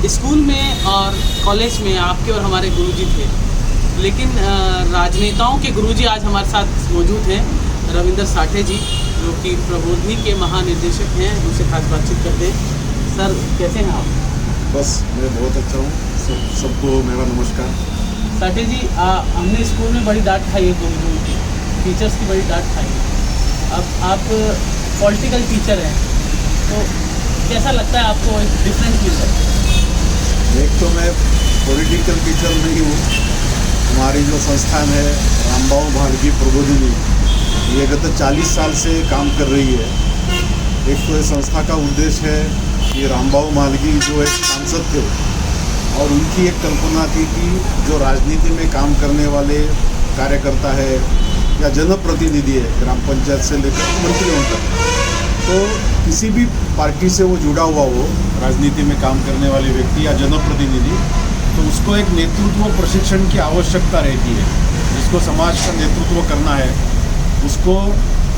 School में और college में आपके और हमारे गुरुजी थे, लेकिन राजनेताओं के गुरुजी आज हमारे साथ मौजूद हैं। रविंदर साठे जी, जो कि प्रबोधिनी के महानिदेशक हैं, उनसे खास बातचीत करते हैं। सर, कैसे हैं आप? बस मैं बहुत अच्छा हूँ। सबको मेरा नमस्कार। साठे जी, हमने स्कूल में बड़ी डांट खाई है, गुरुजी की, टीचर्स की बड़ी डांट खाई है। अब आप पॉलिटिकल टीचर हैं, तो कैसा लगता है आपको एक डिफरेंस मिलता है? एक तो मैं पॉलिटिकल टीचर नहीं हूँ। हमारी जो संस्थान है रामबाव भारती प्रबोधिनी, ये गत 40 साल से काम कर रही है। एक तो इस संस्था का उद्देश्य है कि रामबाव मालगी जो एक सांसद थे और उनकी एक कल्पना थी कि जो राजनीति में काम करने वाले कार्यकर्ता है या जनप्रतिनिधि है, ग्राम पंचायत से लेकर मंत्रियों तक, तो किसी भी पार्टी से वो जुड़ा हुआ हो, राजनीति में काम करने वाले व्यक्ति या जनप्रतिनिधि, तो उसको एक नेतृत्व प्रशिक्षण की आवश्यकता रहती है। जिसको समाज का नेतृत्व करना है, उसको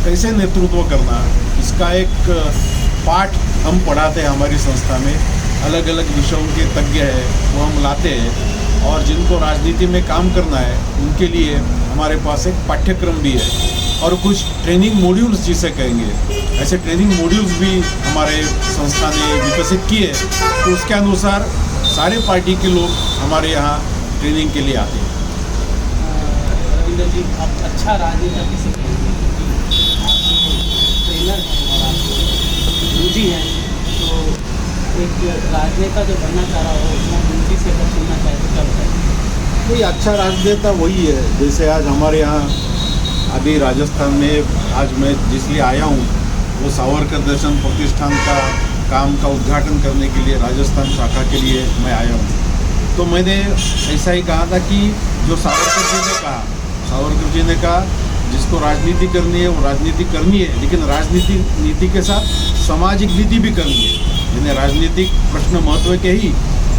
कैसे नेतृत्व करना, इसका एक पाठ हम पढ़ाते हैं हमारी संस्था में। अलग अलग विषयों के तज्ञ है वो हम लाते हैं, और जिनको राजनीति में काम करना है उनके लिए हमारे पास एक पाठ्यक्रम भी है और कुछ ट्रेनिंग मॉड्यूल्स जिसे कहेंगे, ऐसे ट्रेनिंग मॉड्यूल्स भी हमारे संस्था ने विकसित किए। तो उसके अनुसार सारे पार्टी के लोग हमारे यहाँ ट्रेनिंग के लिए आते हैं। रविंदर जी, आप अच्छा राजनेता किसे कहेंगे? ट्रेनर हैं और आप गुरुजी हैं, तो एक राजनेता जो बनना चाह रहा हो, वो गुरुजी से अगर सुनना चाहे तो क्या बताएंगे? कोई अच्छा राजनेता वही है, जैसे आज हमारे यहाँ अभी राजस्थान में आज मैं जिसलिए आया हूँ, वो सावरकर दर्शन प्रतिष्ठान का काम का उद्घाटन करने के लिए राजस्थान शाखा के लिए मैं आया हूँ। तो मैंने ऐसा ही कहा था कि जो सावरकर जी ने कहा जिसको राजनीति करनी है वो राजनीति करनी है, लेकिन नीति के साथ सामाजिक नीति भी करनी है। यानी राजनीतिक प्रश्न महत्व के ही,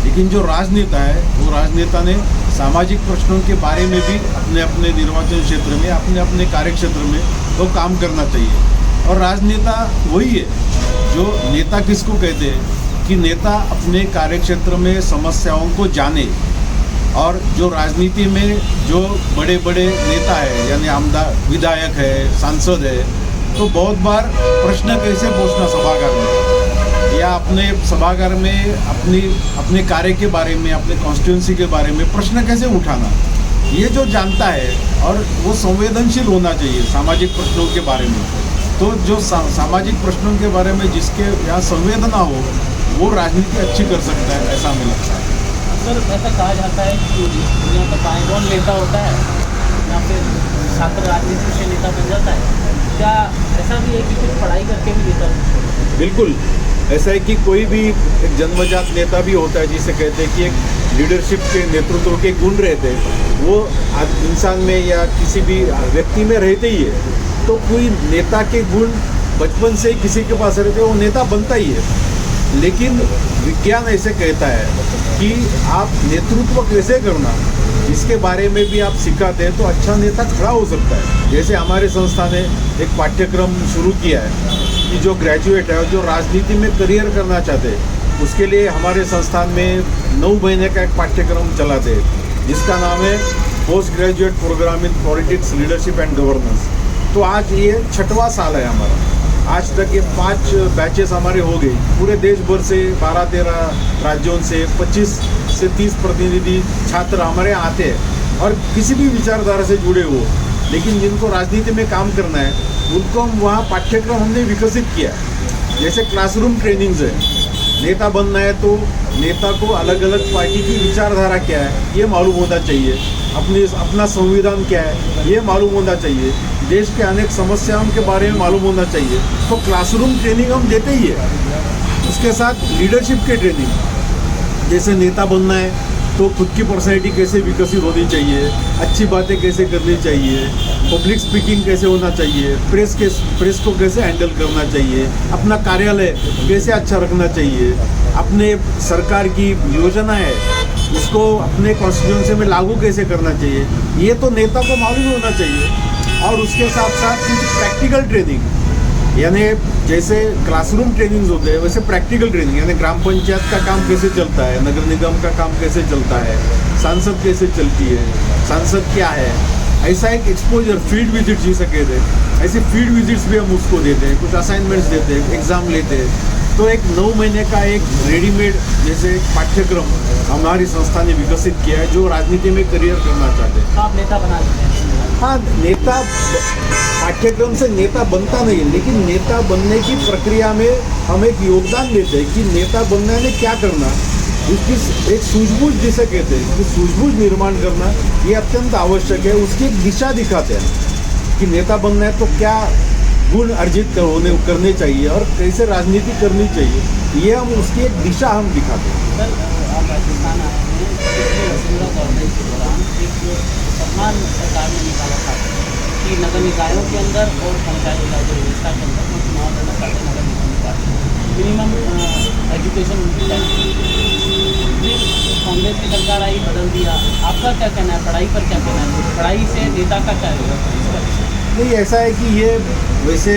लेकिन जो राजनेता है वो राजनेता ने सामाजिक प्रश्नों के बारे में भी अपने अपने निर्वाचन क्षेत्र में, अपने अपने कार्य क्षेत्र में वो काम करना चाहिए। और राजनेता वही है जो नेता किसको कहते हैं कि नेता अपने कार्य क्षेत्र में समस्याओं को जाने, और जो राजनीति में जो बड़े बड़े नेता है यानी आमदार विधायक है, सांसद है, तो बहुत बार प्रश्न कैसे पूछना सभागार में या अपने सभागार में अपने कार्य के बारे में, अपने कॉन्स्टिट्यूंसी के बारे में प्रश्न कैसे उठाना, ये जो जानता है, और वो संवेदनशील होना चाहिए सामाजिक प्रश्नों के बारे में। तो जो सामाजिक प्रश्नों के बारे में जिसके यहाँ संवेदना हो, वो राजनीति अच्छी कर सकता है, ऐसा हमें लगता है। सर, ऐसा कहा जाता है कि यहाँ पर बाएं नेता होता है या फिर छात्र राजनीति से नेता बन जाता है, क्या ऐसा भी है कि कुछ पढ़ाई करके भी नेता? बिल्कुल ऐसा है कि कोई भी एक जन्मजात नेता भी होता है, जिसे कहते हैं कि एक लीडरशिप के, नेतृत्व के गुण रहते हैं, वो इंसान में या किसी भी व्यक्ति में रहते ही है। तो कोई नेता के गुण बचपन से ही किसी के पास रहते हैं, वो नेता बनता ही है। लेकिन विज्ञान ऐसे कहता है कि आप नेतृत्व कैसे करना, इसके बारे में भी आप सिखाते हैं तो अच्छा नेता खड़ा हो सकता है। जैसे हमारे संस्था ने एक पाठ्यक्रम शुरू किया है कि जो ग्रेजुएट है और जो राजनीति में करियर करना चाहते हैं, उसके लिए हमारे संस्थान में 9 महीने का एक पाठ्यक्रम चलाते हैं, जिसका नाम है post graduate programme in politics, leadership and governance. तो आज ये 6वां साल है हमारा। आज तक ये 5 बैचेस हमारे हो गई। पूरे देश भर से 12-13 राज्यों से 25 से 30 प्रतिनिधि छात्र हमारे यहाँ आते हैं, और किसी भी विचारधारा से जुड़े हो, लेकिन जिनको राजनीति में काम करना है, उनको हम वहाँ पाठ्यक्रम हमने विकसित किया है। जैसे क्लासरूम ट्रेनिंग्स है, नेता बनना है तो नेता को अलग अलग पार्टी की विचारधारा क्या है ये मालूम होना चाहिए, अपना संविधान क्या है ये मालूम होना चाहिए, देश के अनेक समस्याओं के बारे में मालूम होना चाहिए। तो क्लासरूम ट्रेनिंग हम देते ही है। उसके साथ लीडरशिप के ट्रेनिंग, जैसे नेता बनना है तो खुद की पर्सनैलिटी कैसे विकसित होनी चाहिए, अच्छी बातें कैसे करनी चाहिए, पब्लिक स्पीकिंग कैसे होना चाहिए, प्रेस को कैसे हैंडल करना चाहिए, अपना कार्यालय कैसे अच्छा रखना चाहिए, अपने सरकार की योजना है उसको अपने कॉन्स्टिट्यूंसी में लागू कैसे करना चाहिए, ये तो नेता को मालूम होना चाहिए। और उसके साथ साथ कुछ प्रैक्टिकल ट्रेनिंग, यानी जैसे क्लासरूम ट्रेनिंग होते हैं वैसे प्रैक्टिकल ट्रेनिंग, यानी ग्राम पंचायत का काम कैसे चलता है, नगर निगम का काम कैसे चलता है, सांसद कैसे चलती है, सांसद क्या है, ऐसा एक एक्सपोजर, फील्ड विजिट जिसे कहते हैं, ऐसे फील्ड विजिट्स भी हम उसको देते हैं, कुछ असाइनमेंट्स देते हैं, एग्ज़ाम लेते हैं। तो एक 9 महीने का एक रेडीमेड जैसे पाठ्यक्रम हमारी संस्था ने विकसित किया है, जो राजनीति में करियर करना चाहते हैं। आप नेता बना देते हैं। हाँ, नेता पाठ्यक्रम से नेता बनता नहीं है, लेकिन नेता बनने की प्रक्रिया में हम एक योगदान देते हैं कि नेता बनने में क्या करना, उसकी एक सूझबूझ जिसे कहते हैं कि सूझबूझ निर्माण करना ये अत्यंत आवश्यक है। उसकी एक दिशा दिखाते हैं कि नेता बनना है तो क्या गुण अर्जित करने चाहिए और कैसे राजनीति करनी चाहिए, ये हम उसकी एक दिशा हम दिखाते हैं। सर, आप राजस्थान आए हैं, पिछले वसुंधरा गवर्नमेंट के दौरान एक सम्मान सरकार ने निकाला था कि नगर निकायों के अंदर और पंचायत राज व्यवस्था के अंदर वो चुनाव लड़ना चाहते हैं नगर निगम निकाय, मिनिमम एजुकेशन उनकी चाहिए। फिर कांग्रेस की सरकार आई, बदल दिया। आपका क्या कहना है, पढ़ाई पर क्या कहना है, पढ़ाई से नेता का क्या होगा? नहीं, ऐसा है कि ये वैसे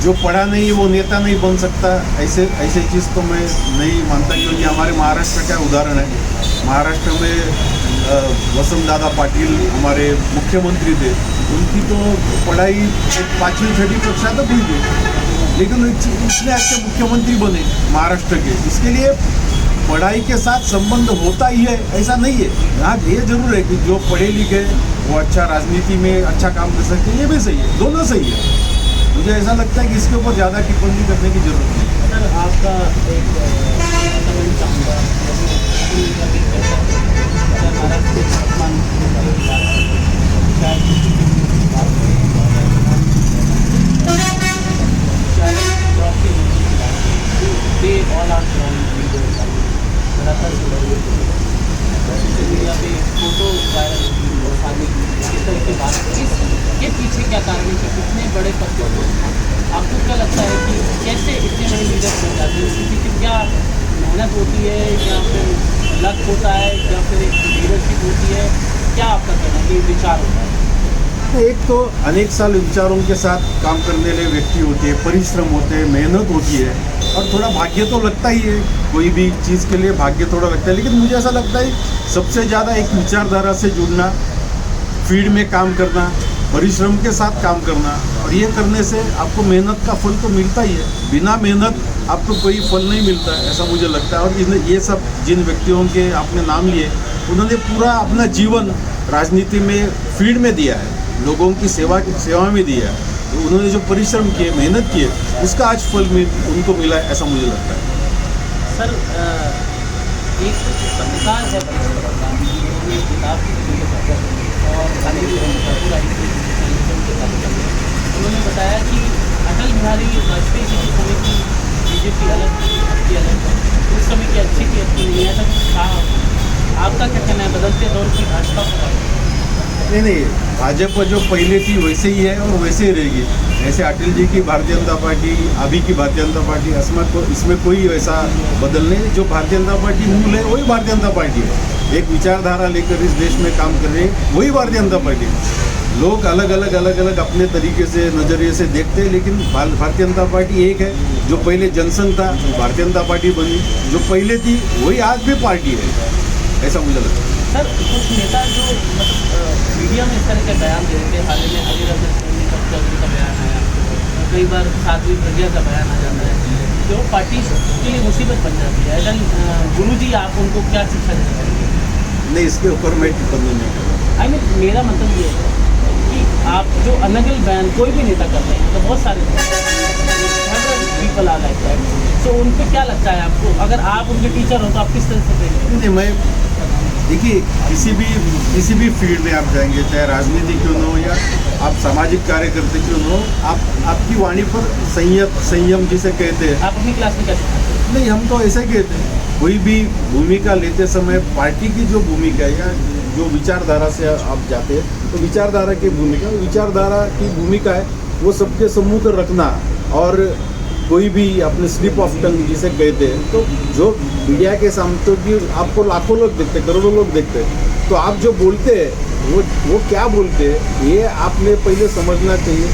जो पढ़ा नहीं वो नेता नहीं बन सकता, ऐसे चीज़ तो मैं नहीं मानता, क्योंकि हमारे महाराष्ट्र का उदाहरण है। महाराष्ट्र में वसंत दादा पाटिल हमारे मुख्यमंत्री थे, उनकी तो पढ़ाई 5वीं 6वीं कक्षा तक हुई थी, लेकिन इतने अच्छे मुख्यमंत्री बने महाराष्ट्र के। इसके लिए पढ़ाई के साथ संबंध होता ही है ऐसा नहीं है। हाँ, ये जरूर है कि जो पढ़े लिखे वो अच्छा राजनीति में अच्छा काम कर सकते हैं, ये भी सही है, दोनों सही है। मुझे ऐसा लगता है कि इसके ऊपर ज़्यादा टिप्पणी करने की जरूरत नहीं है। सर, आपका एक कमेंट चाहूँगा, सोशल मीडिया पे फोटो वायरल होती है और शादी इस तरह की बात, इसके पीछे क्या कारण है कि इतने बड़े पद पर आपको क्या लगता है कि कैसे इतने बड़े लीडर बन जाते हैं? किसी की क्या मेहनत होती है, या फिर लक होता है, या फिर एक लीडरशिप होती है? क्या आपका कहना है, ये विचार होता है? एक तो अनेक साल विचारों के साथ काम करने वाले व्यक्ति होते हैं, परिश्रम होते हैं, मेहनत होती है और थोड़ा भाग्य तो लगता ही है। कोई भी चीज़ के लिए भाग्य थोड़ा लगता है, लेकिन मुझे ऐसा लगता है सबसे ज़्यादा एक विचारधारा से जुड़ना, फील्ड में काम करना, परिश्रम के साथ काम करना, और ये करने से आपको मेहनत का फल तो मिलता ही है। बिना मेहनत आपको कोई फल नहीं मिलता है, ऐसा मुझे लगता है। और ये सब जिन व्यक्तियों के आपने नाम लिए, उन्होंने पूरा अपना जीवन राजनीति में फील्ड में दिया है, लोगों की सेवा में दिया है। तो उन्होंने जो परिश्रम किए, मेहनत किए, उसका आज फल उनको मिला है, ऐसा मुझे लगता है। सर, एक पत्रकार है उन्होंने किताब और उन्होंने बताया कि अटल बिहारी वाजपेयी जी के समय की बीजेपी अलग थी, आपकी अलग है, उस समय की अच्छी थी, अच्छी नहीं, ऐसा कुछ था। आपका क्या कहना है, बदलते दौर की भाजपा को? नहीं, भाजपा जो पहले थी वैसे ही है और वैसे ही रहेगी। ऐसे अटल जी की भारतीय जनता पार्टी, अभी की भारतीय जनता पार्टी, इसमें कोई वैसा बदल नहीं। जो भारतीय जनता पार्टी मूल है वही भारतीय जनता पार्टी है। एक विचारधारा लेकर इस देश में काम कर रहे हैं, वही भारतीय जनता पार्टी है। लोग अलग अलग अपने तरीके से, नज़रिए से देखते हैं, लेकिन भारतीय जनता पार्टी एक है। जो पहले जनसंघ था भारतीय जनता पार्टी बनी, जो पहले थी वही आज भी पार्टी है, ऐसा मुझे लगता है। सर, कुछ नेता जो मीडिया में इस तरह के बयान दे रहे थे, हाल ही में अली रजनी चौधरी का बयान आया, कई बार साध्वी प्रज्ञा का बयान आ जाता है, जो पार्टी के लिए मुसीबत बन जाती है। ऐसा गुरुजी, आप उनको क्या शिक्षा देना चाहेंगे? नहीं, इसके ऊपर मैं टिप्पणी नहीं करूँगा। मेरा मतलब ये है कि आप जो अनगल बयान कोई भी नेता कर रहे हैं, तो बहुत सारे पीपल आ लाइक दैट, तो उन पर क्या लगता है आपको? अगर आप उनके टीचर हो तो आप किस तरह से करेंगे? नहीं, मैं देखिए, किसी भी फील्ड में आप जाएंगे, चाहे राजनीति क्यों न हो या आप सामाजिक कार्यकर्ता क्यों न हो, आपकी वाणी पर संयम जिसे कहते हैं। आप अपनी क्लास में क्या सिखाते हैं? नहीं, हम तो ऐसे कहते हैं, कोई भी भूमिका लेते समय पार्टी की जो भूमिका है या जो विचारधारा से आप जाते हैं, तो विचारधारा की भूमिका है वो सबके सम्मुख रखना। और कोई भी अपने स्लिप ऑफ टंग जिसे कहते हैं, तो जो मीडिया के सामने तो भी आपको लाखों लोग देखते हैं, करोड़ों लोग देखते हैं, तो आप जो बोलते हैं वो क्या बोलते हैं, ये आपने पहले समझना चाहिए।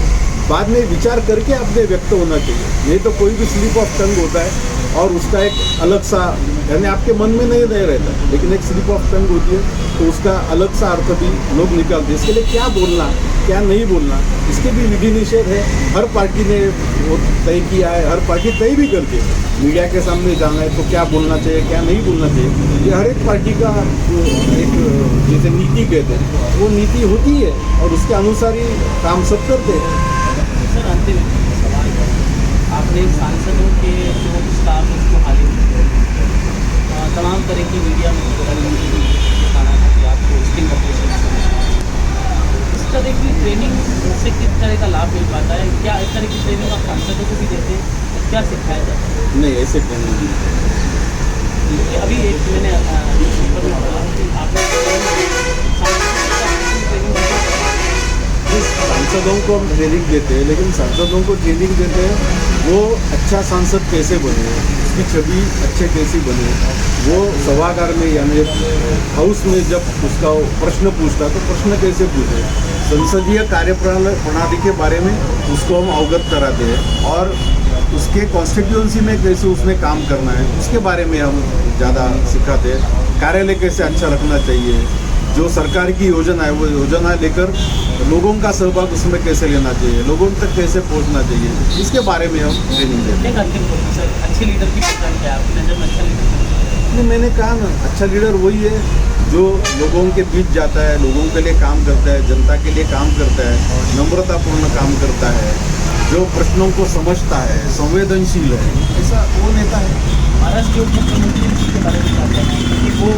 बाद में विचार करके आपने व्यक्त होना चाहिए। नहीं तो कोई भी स्लिप ऑफ टंग होता है और उसका एक अलग सा, यानी आपके मन में नहीं रहता, लेकिन एक स्लिप ऑफ टंग होती है तो उसका अलग सा अर्थ भी लोग निकालते हैं। इसके लिए क्या बोलना क्या नहीं बोलना, इसके भी विधि निषेध है। हर पार्टी ने वो तय किया है, हर पार्टी तय भी करके मीडिया के सामने जाना है तो क्या बोलना चाहिए क्या नहीं बोलना चाहिए, ये हर एक पार्टी का एक जैसे नीति कहते हैं वो नीति होती है और उसके अनुसार ही काम सब करते हैं। सर अंतिम सवाल है, आपने सांसदों के जो स्टाफ उसको हाल ही में तमाम तरह की मीडिया में बताना था कि आप पोस्टिंग ऑपरेशन इस तरह की ट्रेनिंग से किस तरह का लाभ मिल पाता है? क्या इस तरह की ट्रेनिंग आप सांसदों को भी देते हैं? क्या सिखाया जाता है? नहीं, ऐसे ट्रेनिंग नहीं। अभी एक मैंने न्यूज़पेपर में पढ़ा कि आपने सांसदों को हम ट्रेनिंग देते हैं, लेकिन सांसदों को ट्रेनिंग देते हैं वो अच्छा सांसद कैसे बने, उसकी छवि अच्छे कैसी बने। वो सभागार में यानी हाउस में जब उसका प्रश्न पूछता तो प्रश्न कैसे पूछे, संसदीय कार्यप्रणाली के बारे में उसको हम अवगत कराते हैं और उसके कॉन्स्टिट्यूएंसी में कैसे उसने काम करना है उसके बारे में हम ज़्यादा सिखाते हैं। कार्यालय कैसे अच्छा रखना चाहिए, जो सरकार की योजना है वो योजना लेकर लोगों का सहभाग उसमें कैसे लेना चाहिए, लोगों तक कैसे पहुंचना चाहिए, इसके बारे में हम ट्रेनिंग देते हैं। एक अंतिम क्वेश्चन सर, अच्छे लीडर की पहचान क्या है आपकी नज़र में? अच्छा लीडर नहीं, मैंने कहा ना, अच्छा लीडर वही है जो लोगों के बीच जाता है, लोगों के लिए काम करता है, जनता के लिए काम करता है, नम्रतापूर्ण काम करता है, जो प्रश्नों को समझता है, संवेदनशील है, ऐसा वो नेता है। महाराष्ट्र के उप मुख्यमंत्री के बारे में क्या कहना है? क्योंकि वो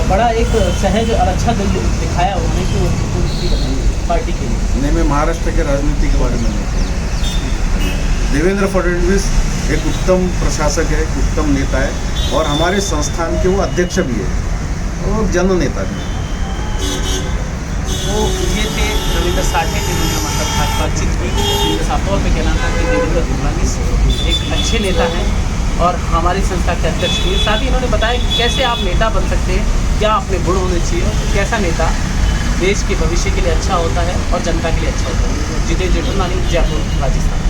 बड़ा एक सहज और अच्छा दिल दिखाया उन्होंने कि वो मुख्यमंत्री बनाई पार्टी के लिए। नहीं, मैं महाराष्ट्र के राजनीति के बारे में नहीं कहूँगा। देवेंद्र फडणवीस एक उत्तम प्रशासक है, एक उत्तम नेता है और हमारे संस्थान के वो अध्यक्ष भी है और जननेता भी है। तो ये थे रविंद्र साठे जिन्होंने हमारे साथ खास बातचीत की। जिनका साफ तौर पर कहना था कि देवेंद्र फडणवीस एक अच्छे नेता हैं और हमारी संस्था के अध्यक्ष भी। साथ ही इन्होंने बताया कि कैसे आप नेता बन सकते हैं, क्या अपने गुण होने चाहिए, कैसा नेता देश के भविष्य के लिए अच्छा होता है और जनता के लिए अच्छा होता है। जितेंद्र जेठमलानी, जयपुर, राजस्थान।